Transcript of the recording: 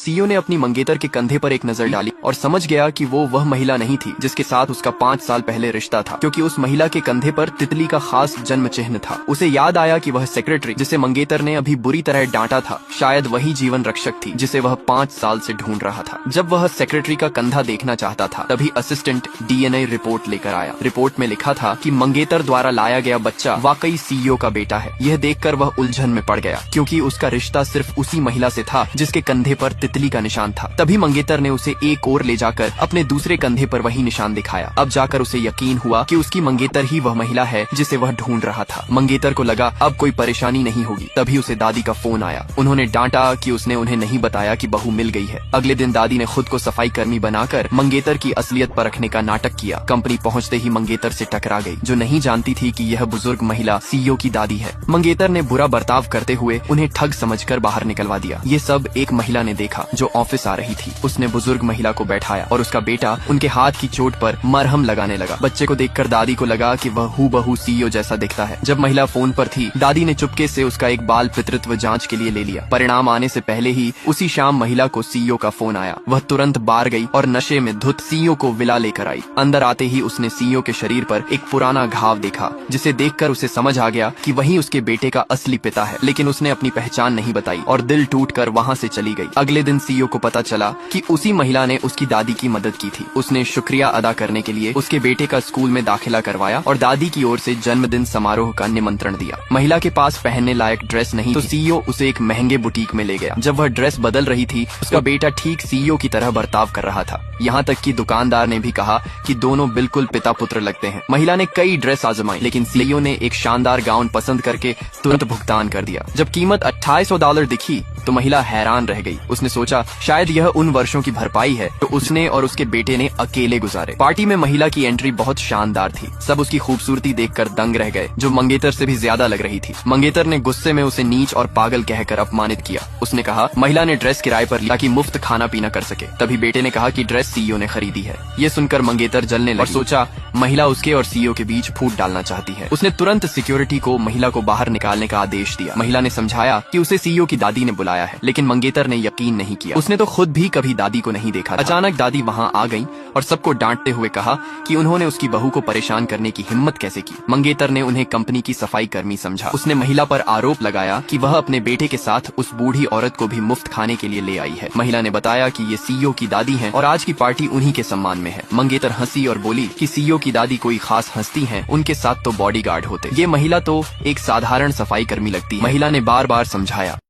CEO ने अपनी मंगेतर के कंधे पर एक नजर डाली और समझ गया कि वो वह महिला नहीं थी जिसके साथ उसका 5 साल पहले रिश्ता था, क्योंकि उस महिला के कंधे पर तितली का खास जन्म चिन्ह था। उसे याद आया कि वह सेक्रेटरी जिसे मंगेतर ने अभी बुरी तरह डांटा था, शायद वही जीवन रक्षक थी जिसे वह 5 साल से ढूंढ रहा था। जब वह सेक्रेटरी का कंधा देखना चाहता था, तभी असिस्टेंट डीएनए रिपोर्ट लेकर आया। रिपोर्ट में लिखा था कि मंगेतर द्वारा लाया गया बच्चा वाकई सीईओ का बेटा है। यह देखकर वह उलझन में पड़ गया, क्योंकि उसका रिश्ता सिर्फ उसी महिला से था जिसके कंधे पर तितली का निशान था। तभी मंगेतर ने उसे एक और ले जाकर अपने दूसरे कंधे पर वही निशान दिखाया। अब जाकर उसे यकीन हुआ कि उसकी मंगेतर ही वह महिला है जिसे वह ढूंढ रहा था। मंगेतर को लगा अब कोई परेशानी नहीं होगी। तभी उसे दादी का फोन आया। उन्होंने डांटा कि उसने उन्हें नहीं बताया कि बहू मिल गई है। अगले दिन दादी ने खुद को सफाई कर्मी बनाकर मंगेतर की असलियत परखने का नाटक किया। कंपनी पहुंचते ही मंगेतर से टकरा गई, जो नहीं जानती थी कि यह बुजुर्ग महिला सीईओ की दादी है। मंगेतर ने बुरा बर्ताव करते हुए उन्हें ठग समझकर बाहर निकलवा दिया। ये सब एक महिला ने देखा जो ऑफिस आ रही थी। उसने बुजुर्ग महिला को बैठाया और उसका बेटा उनके हाथ की चोट पर मरहम लगाने लगा। बच्चे को देखकर दादी को लगा कि वह हूबहू सीईओ जैसा दिखता है। जब महिला फोन पर थी, दादी ने चुपके से उसका एक बाल पितृत्व जांच के लिए ले लिया। परिणाम आने से पहले ही उसी शाम महिला को सीईओ का फोन आया। वह तुरंत बाहर गई और नशे में धुत सीईओ को विला लेकर आई। अंदर आते ही उसने सीईओ के शरीर पर एक पुराना घाव देखा, जिसे देखकर उसे समझ आ गया कि वही उसके बेटे का असली पिता है। लेकिन उसने अपनी पहचान नहीं बताई और दिल टूटकर वहां से चली गई। अगले दिन सीईओ को पता चला कि उसी महिला ने उसकी दादी की मदद की थी। उसने शुक्रिया अदा करने के लिए उसके बेटे का स्कूल में दाखिला करवाया और दादी की ओर से जन्मदिन समारोह का निमंत्रण दिया। महिला के पास पहनने लायक ड्रेस नहीं, तो सीईओ उसे एक महंगे बुटीक में ले गया। जब वह ड्रेस बदल रही थी, उसका बेटा ठीक सीईओ की तरह बर्ताव कर रहा था। यहाँ तक कि दुकानदार ने भी कहा कि दोनों बिल्कुल पिता पुत्र लगते हैं। महिला ने कई ड्रेस आजमाई, लेकिन सीईओ ने एक शानदार गाउन पसंद करके तुरंत भुगतान कर दिया। जब कीमत $2800 दिखी तो महिला हैरान रह गई। उसने सोचा शायद यह उन वर्षों की भरपाई है तो उसने और उसके बेटे ने अकेले गुजारे। पार्टी में महिला की एंट्री बहुत शानदार थी। सब उसकी खूबसूरती देखकर दंग रह गए, जो मंगेतर से भी ज्यादा लग रही थी। मंगेतर ने गुस्से में उसे नीच और पागल कहकर अपमानित किया। उसने कहा महिला ने ड्रेस किराए पर ली ताकि मुफ्त खाना पीना कर सके। तभी बेटे ने कहा कि ड्रेस सीईओ ने खरीदी है। ये सुनकर मंगेतर जलने लगी और सोचा महिला उसके और सीईओ के बीच फूट डालना चाहती है। उसने तुरंत सिक्योरिटी को महिला को बाहर निकालने का आदेश दिया। महिला ने समझाया कि उसे सीईओ की दादी ने बुलाया है, लेकिन मंगेतर ने यकीन नहीं किया। उसने तो खुद भी कभी दादी को नहीं देखा था। अचानक दादी वहां आ गई और सबको डांटते हुए कहा कि उन्होंने उसकी बहू को परेशान करने की हिम्मत कैसे की। मंगेतर ने उन्हें कंपनी की सफाई कर्मी समझा। उसने महिला पर आरोप लगाया कि वह अपने बेटे के साथ उस बूढ़ी औरत को भी मुफ्त खाने के लिए ले आई है। महिला ने बताया कि ये सीईओ की दादी है और आज की पार्टी उन्हीं के सम्मान में है। मंगेतर हंसी और बोली कि सीईओ की दादी कोई खास हस्ती है, उनके साथ तो बॉडीगार्ड होते। ये महिला तो एक साधारण सफाई कर्मी लगती है। महिला ने बार बार समझाया